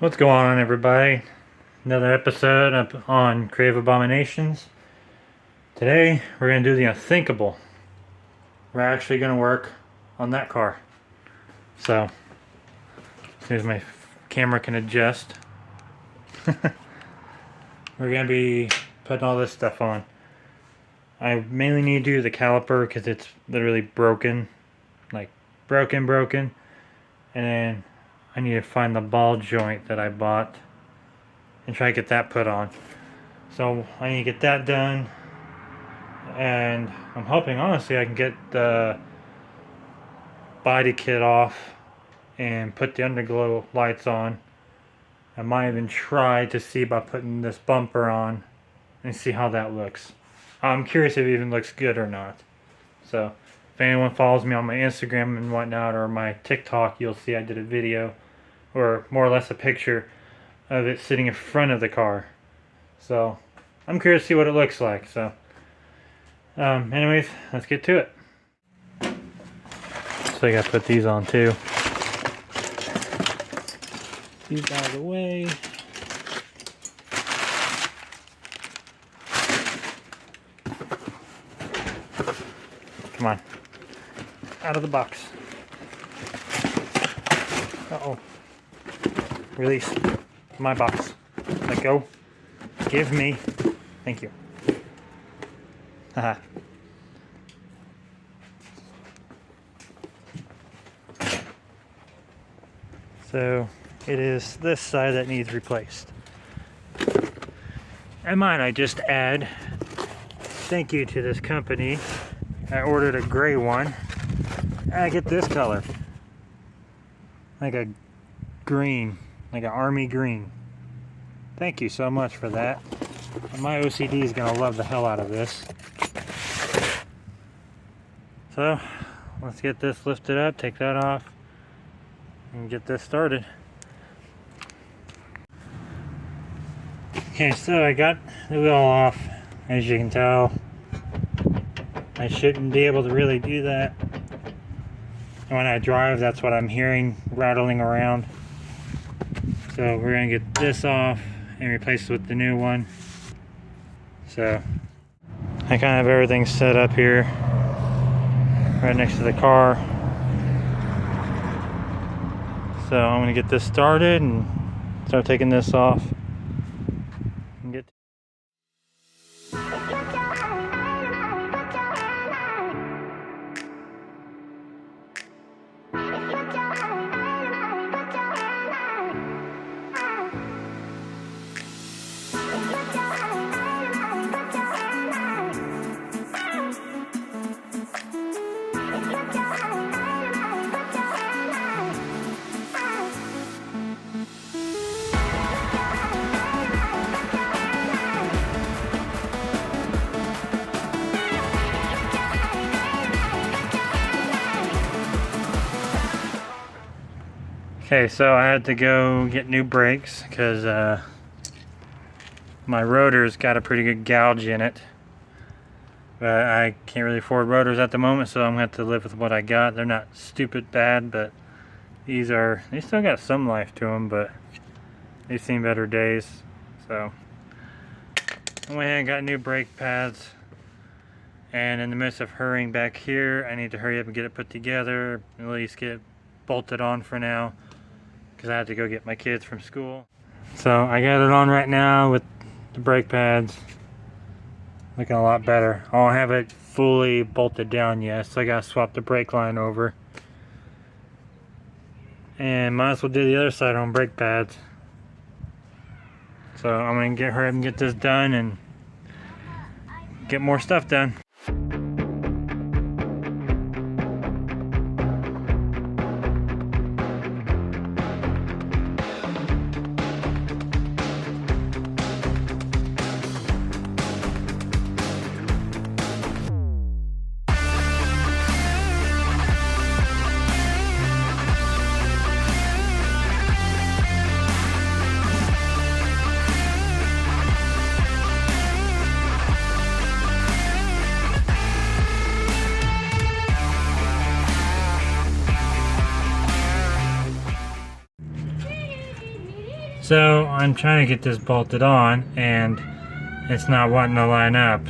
What's going on, everybody? Another episode up on Creative Abominations. Today we're going to do the unthinkable. We're actually going to work on that car. So, as soon as my camera can adjust, we're going to be putting all this stuff on. I mainly need to do the caliper because it's literally broken. Like, broken. And then I need to find the ball joint that I bought and try to get that put on. So I need to get that done, and I'm hoping honestly I can get the body kit off and put the underglow lights on. I might even try to see by putting this bumper on and see how that looks. I'm curious if it even looks good or not. So if anyone follows me on my Instagram and whatnot, or my TikTok, you'll see I did a video, or more or less a picture of it sitting in front of the car. So I'm curious to see what it looks like. So anyways, let's get to it. So I gotta put these on too. These out of the way. Come on, out of the box. Uh-oh. Release my box. Let go. Give me. Thank you. Haha. So it is this side that needs replaced. And might I just add, thank you to this company. I ordered a gray one. I get this color. Like a green. Like an army green. Thank you so much for that. My OCD is going to love the hell out of this. So, let's get this lifted up, take that off, and get this started. Okay, so I got the wheel off. As you can tell, I shouldn't be able to really do that. And when I drive, that's what I'm hearing rattling around. So we're going to get this off and replace it with the new one. So I kind of have everything set up here right next to the car. So I'm going to get this started and start taking this off and get Okay, so I had to go get new brakes because my rotor's got a pretty good gouge in it. But I can't really afford rotors at the moment, so I'm going to have to live with what I got. They're not stupid bad, but they still got some life to them, but they've seen better days. So I went ahead and got new brake pads. And in the midst of hurrying back here, I need to hurry up and get it put together, at least get it bolted on for now, because I had to go get my kids from school. So I got it on right now with the brake pads. Looking a lot better. I don't have it fully bolted down yet, so I gotta swap the brake line over. And might as well do the other side on brake pads. So I'm gonna hurry up and get this done and get more stuff done. So I'm trying to get this bolted on and it's not wanting to line up.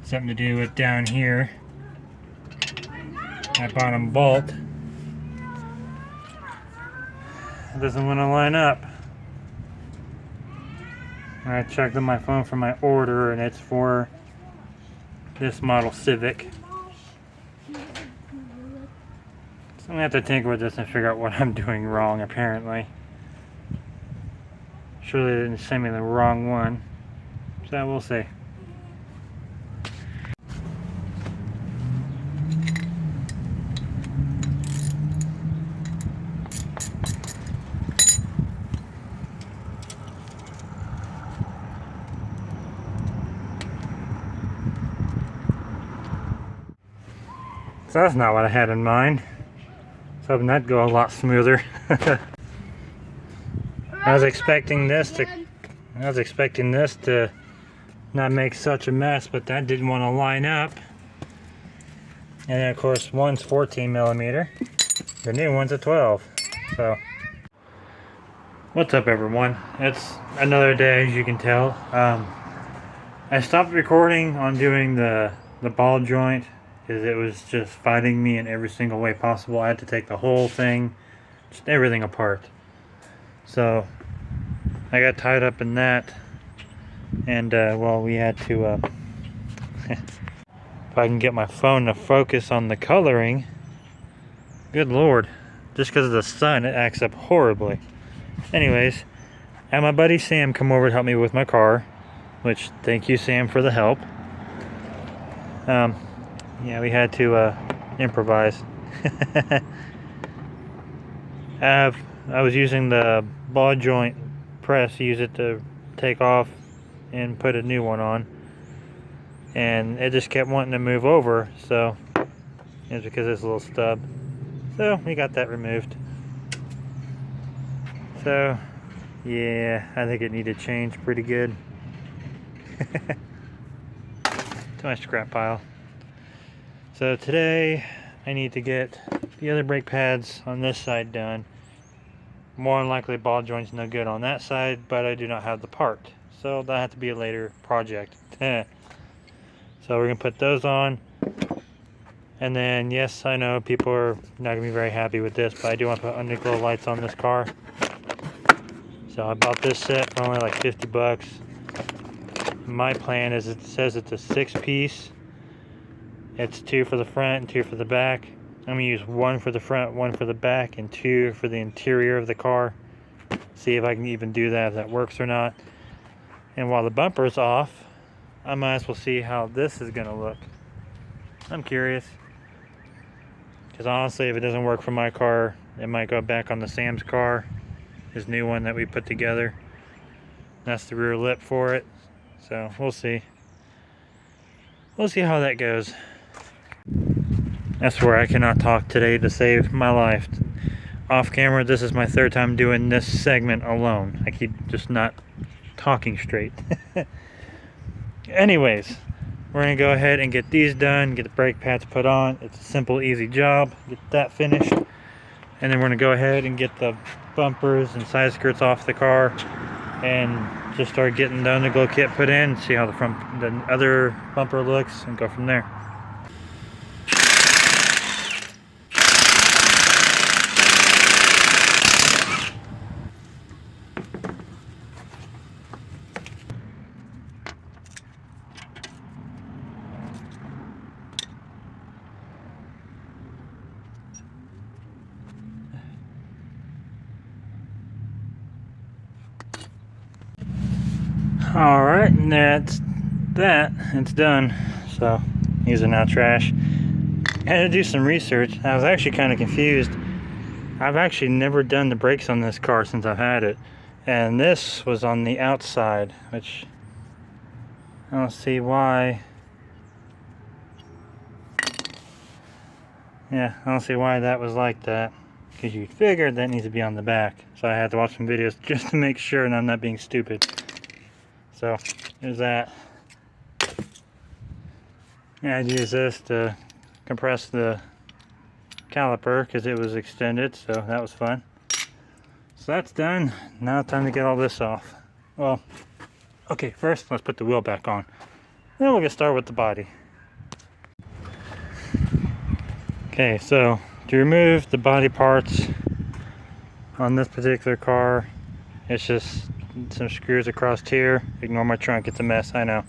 Something to do with down here, that bottom bolt. It doesn't want to line up. I checked on my phone for my order and it's for this model Civic. So I'm gonna have to tinker with this and figure out what I'm doing wrong apparently. Surely they didn't send me the wrong one. So we'll see. So that's not what I had in mind. I was hoping that'd go a lot smoother. I was expecting this to not make such a mess, but that didn't want to line up. And then of course one's 14 millimeter, the new one's a 12. So what's up everyone? It's another day, as you can tell. I stopped recording on doing the ball joint because it was just fighting me in every single way possible. I had to take the whole thing, just everything apart. So I got tied up in that, and well, we had to if I can get my phone to focus on the coloring. Good lord, just because of the sun it acts up horribly. Anyways, I had my buddy Sam come over to help me with my car, which thank you Sam for the help. Yeah, we had to improvise. I was using the ball joint press, use it to take off and put a new one on, and it just kept wanting to move over, so it's because of this little stub. So we got that removed. So yeah, I think it needed change pretty good. To my scrap pile. So today I need to get the other brake pads on this side done. More than likely ball joint's no good on that side, but I do not have the part, so that'll have to be a later project. So we're gonna put those on, and then yes, I know people are not gonna be very happy with this, but I do want to put underglow lights on this car. So I bought this set for only like 50 bucks. My plan is, it says it's a 6-piece. It's 2 for the front and 2 for the back. I'm gonna use 1 for the front, 1 for the back, and 2 for the interior of the car. See if I can even do that, if that works or not. And while the bumper's off, I might as well see how this is gonna look. I'm curious. Because honestly, if it doesn't work for my car, it might go back on the Sam's car, his new one that we put together. That's the rear lip for it. So we'll see. We'll see how that goes. That's where I cannot talk today to save my life. Off camera, this is my 3rd time doing this segment alone. I keep just not talking straight. Anyways, we're gonna go ahead and get these done, get the brake pads put on. It's a simple, easy job. Get that finished. And then we're gonna go ahead and get the bumpers and side skirts off the car and just start getting the underglow kit put in, see how the other bumper looks, and go from there. Alright, and that's that. It's done. So these are now trash. I had to do some research. I was actually kind of confused. I've actually never done the brakes on this car since I've had it. And this was on the outside, which I don't see why. Yeah, I don't see why that was like that. Because you figured that needs to be on the back. So I had to watch some videos just to make sure and I'm not being stupid. So there's that. Yeah, I'd use this to compress the caliper because it was extended, so that was fun. So that's done. Now it's time to get all this off. Well, okay, first let's put the wheel back on. Then we'll get started with the body. Okay, so to remove the body parts on this particular car, it's just some screws across here. Ignore my trunk, it's a mess, I know.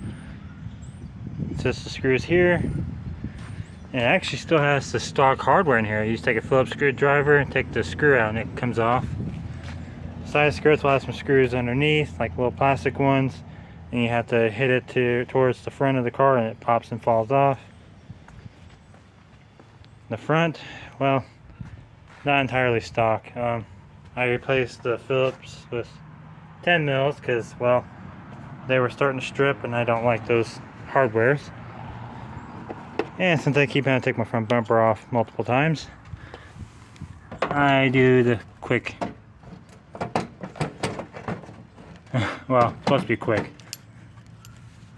It's just the screws here. And it actually still has the stock hardware in here. You just take a Phillips screwdriver and take the screw out and it comes off. Side skirts will have some screws underneath, like little plastic ones, and you have to hit it towards the front of the car and it pops and falls off. The front, well, not entirely stock. I replaced the Phillips with 10 mils because, well, they were starting to strip and I don't like those hardwares. And since I keep having to take my front bumper off multiple times, I do the quick. Well, it's supposed to be quick.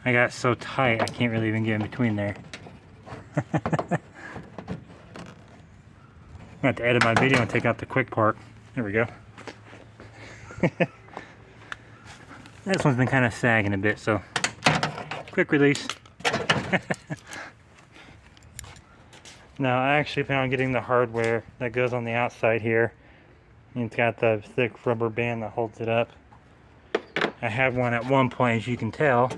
I got so tight I can't really even get in between there. I'm gonna have to edit my video and take out the quick part. There we go. This one's been kind of sagging a bit, so quick release. Now I actually plan on getting the hardware that goes on the outside here. And it's got the thick rubber band that holds it up. I had one at one point, as you can tell.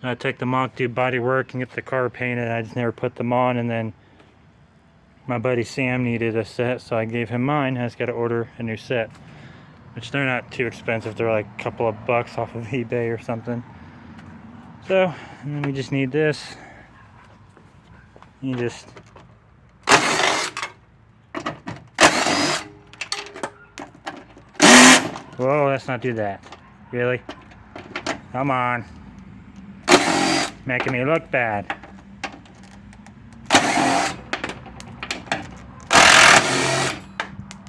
I took them off, do body work and get the car painted. I just never put them on, and then my buddy Sam needed a set, so I gave him mine. I just got to order a new set, which they're not too expensive. They're like a couple of bucks off of eBay or something. So, and then we just need this. You just whoa, let's not do that. Really? Come on. Making me look bad.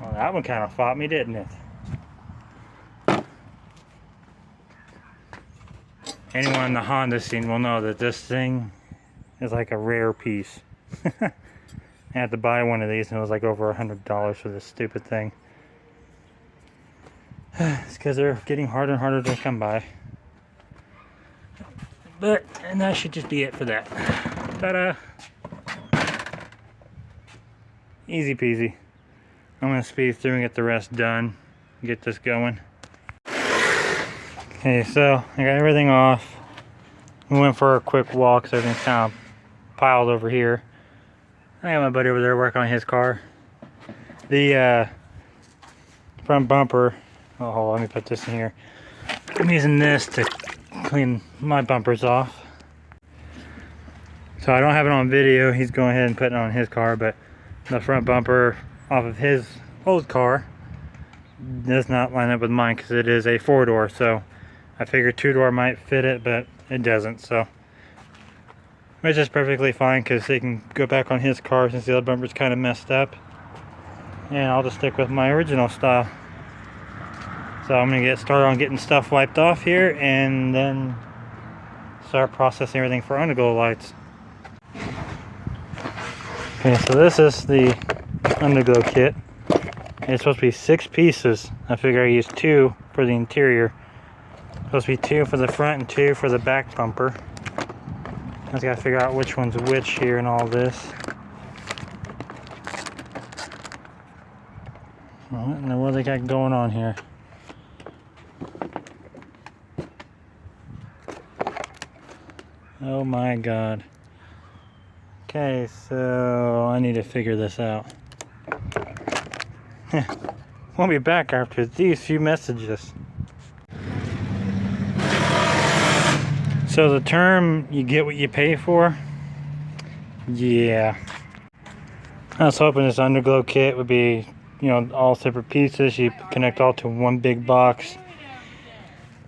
Well, that one kind of fought me, didn't it? Anyone in the Honda scene will know that this thing is like a rare piece. I had to buy one of these and it was like over $100 for this stupid thing. It's because they're getting harder and harder to come by. And that should just be it for that. Ta-da! Easy peasy. I'm going to speed through and get the rest done. Get this going. Okay, so I got everything off. We went for a quick walk so everything's kind of piled over here. I got my buddy over there working on his car. The front bumper. Oh, hold on, let me put this in here. I'm using this to clean my bumpers off. So I don't have it on video. He's going ahead and putting it on his car, but the front bumper off of his old car does not line up with mine because it is a 4-door. So I figured 2-door might fit it, but it doesn't. So which is perfectly fine because they can go back on his car since the other bumper's kind of messed up. And I'll just stick with my original style. So I'm going to get started on getting stuff wiped off here and then start processing everything for underglow lights. Okay, so this is the underglow kit. It's supposed to be 6 pieces. I figure I used 2 for the interior. It's supposed to be 2 for the front and 2 for the back bumper. I just got to figure out which one's which here and all this. What do they got going on here? Oh my god. Okay, so I need to figure this out. We'll be back after these few messages. So the term, you get what you pay for? Yeah. I was hoping this underglow kit would be, you know, all separate pieces. You connect all to one big box.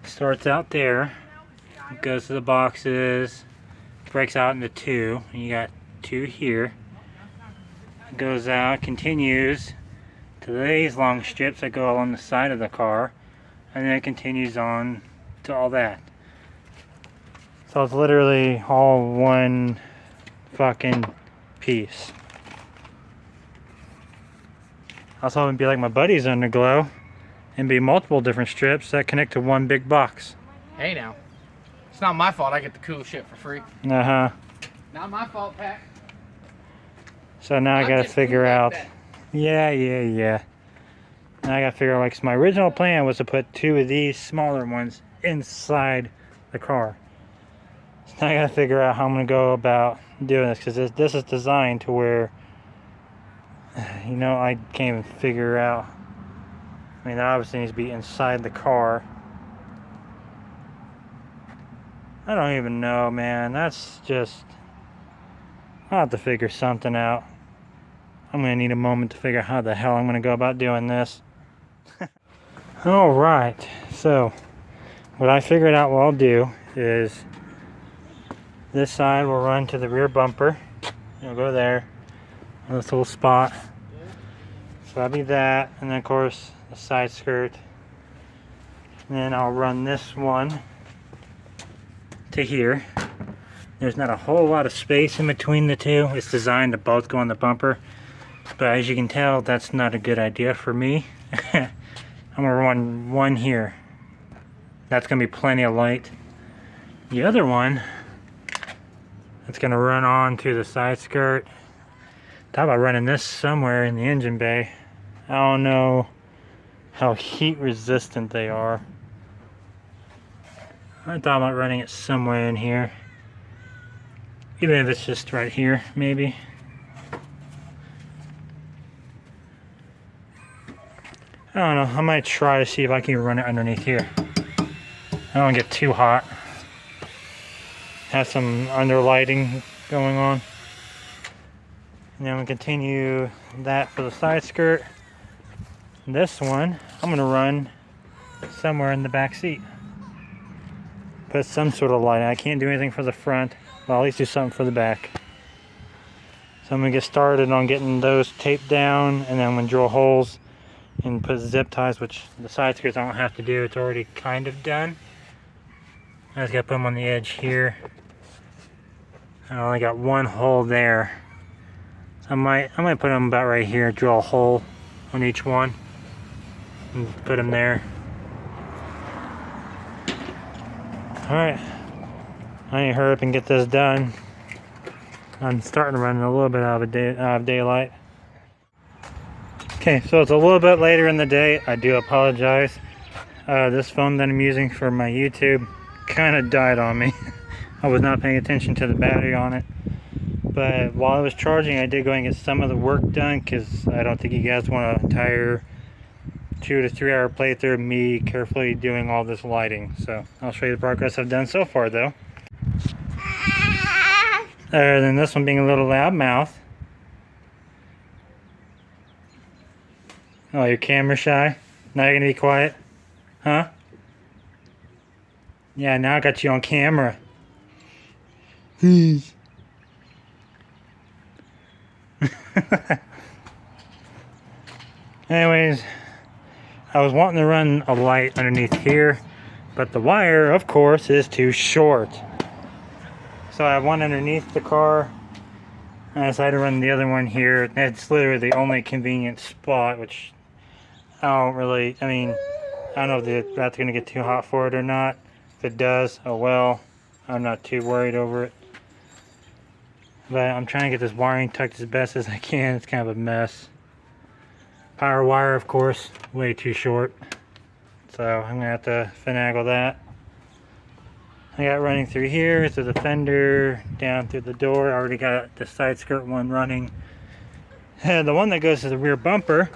Starts out there. Goes to the boxes, breaks out into 2, and you got 2 here. Goes out, continues to these long strips that go along the side of the car, and then it continues on to all that. So it's literally all one fucking piece. I was hoping it'd be like my buddy's underglow, and be multiple different strips that connect to one big box. Hey now. It's not my fault I get the cool shit for free. Uh-huh. Not my fault, Pat. So now I gotta figure out. Yeah. Now I gotta figure out, like, 'cause my original plan was to put 2 of these smaller ones inside the car. So now I gotta figure out how I'm gonna go about doing this, because this is designed to where, you know, I can't even figure out. I mean, that obviously needs to be inside the car. I don't even know, man. That's just... I'll have to figure something out. I'm gonna need a moment to figure out how the hell I'm gonna go about doing this. Alright, so what I figured out what I'll do is this side will run to the rear bumper. It'll go there, on this little spot. So that'll be that, and then of course the side skirt. And then I'll run this one to here. There's not a whole lot of space in between the two. It's designed to both go on the bumper. But as you can tell, that's not a good idea for me. I'm gonna run one here. That's gonna be plenty of light. The other one, it's gonna run on to the side skirt. Thought about running this somewhere in the engine bay. I don't know how heat resistant they are. I thought about running it somewhere in here. Even if it's just right here, maybe. I don't know, I might try to see if I can run it underneath here. I don't get too hot. Have some underlighting going on. And then we continue that for the side skirt. This one, I'm gonna run somewhere in the back seat. Put some sort of light. I can't do anything for the front, but I'll at least do something for the back. So I'm gonna get started on getting those taped down, and then I'm gonna drill holes and put zip ties, which the side skirts I don't have to do. It's already kind of done. I just gotta put them on the edge here. I only got one hole there. So I might put them about right here, drill a hole on each one, and put them there. Alright, I need to hurry up and get this done. I'm starting to run a little bit out of daylight. Okay, so it's a little bit later in the day. I do apologize. This phone that I'm using for my YouTube kind of died on me. I was not paying attention to the battery on it. But while I was charging, I did go and get some of the work done, because I don't think you guys want an entire 2 to 3 hour playthrough of me carefully doing all this lighting. So I'll show you the progress I've done so far though. Other than this one being a little loud mouth. Oh, you're camera shy? Now you're gonna be quiet? Huh? Yeah, now I got you on camera. Anyways, I was wanting to run a light underneath here, but the wire, of course, is too short. So I have one underneath the car, and I decided to run the other one here. It's literally the only convenient spot, which I don't know if that's going to get too hot for it or not. If it does, oh well. I'm not too worried over it. But I'm trying to get this wiring tucked as best as I can. It's kind of a mess. Power wire, of course, way too short. So I'm going to have to finagle that. I got running through here, through the fender, down through the door. I already got the side skirt one running. And the one that goes to the rear bumper,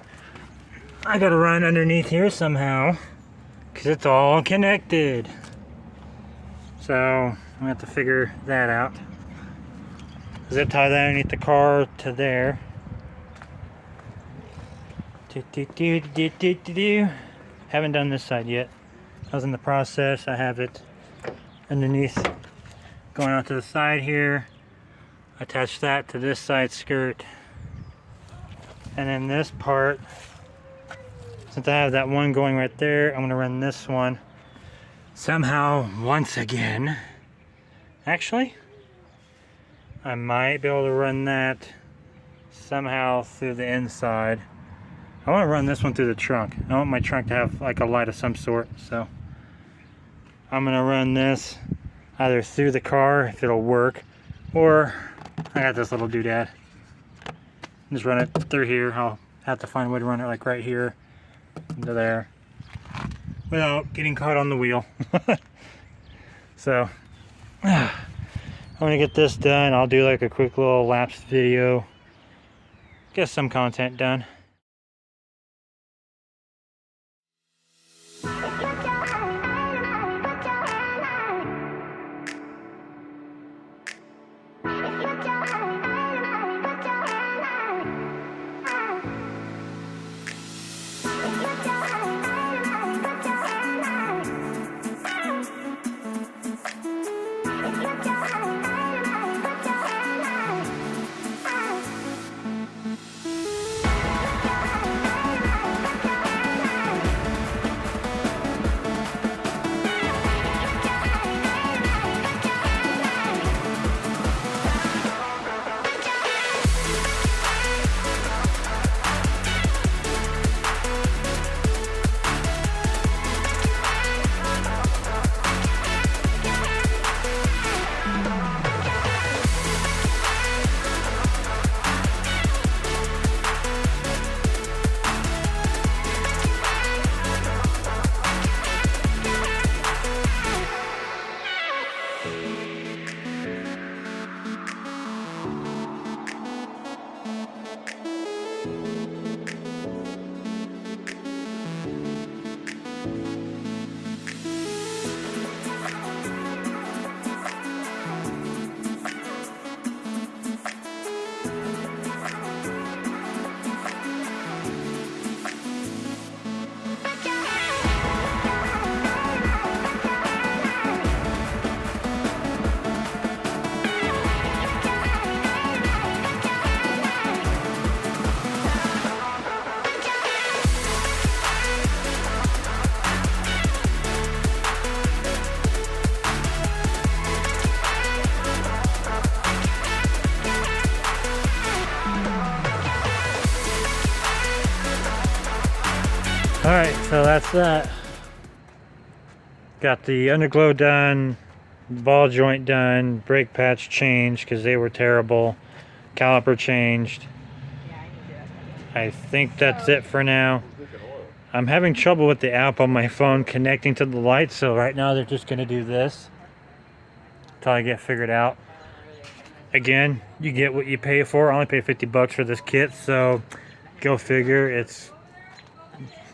I got to run underneath here somehow, because it's all connected. So I'm going to have to figure that out. Zip tie that underneath the car to there. Haven't done this side yet. I was in the process. I have it underneath, going out to the side here. Attach that to this side skirt. And then this part, since I have that one going right there, I'm going to run this one somehow once again. Actually, I might be able to run that somehow through the inside. I want to run this one through the trunk. I want my trunk to have like a light of some sort, so I'm gonna run this either through the car if it'll work, or I got this little doodad. Just run it through here. I'll have to find a way to run it like right here into there without getting caught on the wheel. So I'm gonna get this done. I'll do like a quick little lapse video, get some content done. Alright, so that's that. Got the underglow done, ball joint done, brake patch changed because they were terrible, caliper changed. I think that's it for now. I'm having trouble with the app on my phone connecting to the lights, so right now they're just going to do this until I get figured out. Again, you get what you pay for. I only paid 50 bucks for this kit, so go figure. It's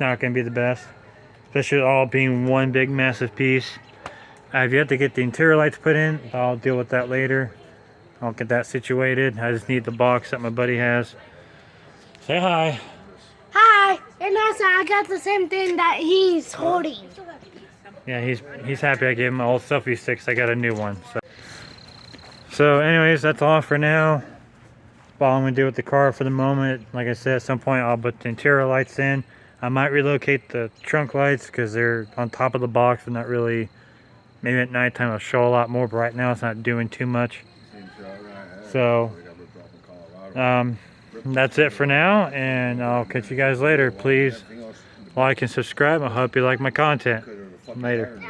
not going to be the best, especially all being one big massive piece. I've yet to get the interior lights put in. I'll deal with that later. I'll get that situated. I just need the box that my buddy has. Say hi. Hi, and also I got the same thing that he's holding. Yeah, he's happy I gave him my old selfie sticks. I got a new one. So anyways, that's all for now. All I'm going to do with the car for the moment, like I said, at some point I'll put the interior lights in. I might relocate the trunk lights because they're on top of the box and not really, maybe at nighttime it'll show a lot more, but right now it's not doing too much. So that's it for now, and I'll catch you guys later. Please like and subscribe. I hope you like my content. Later.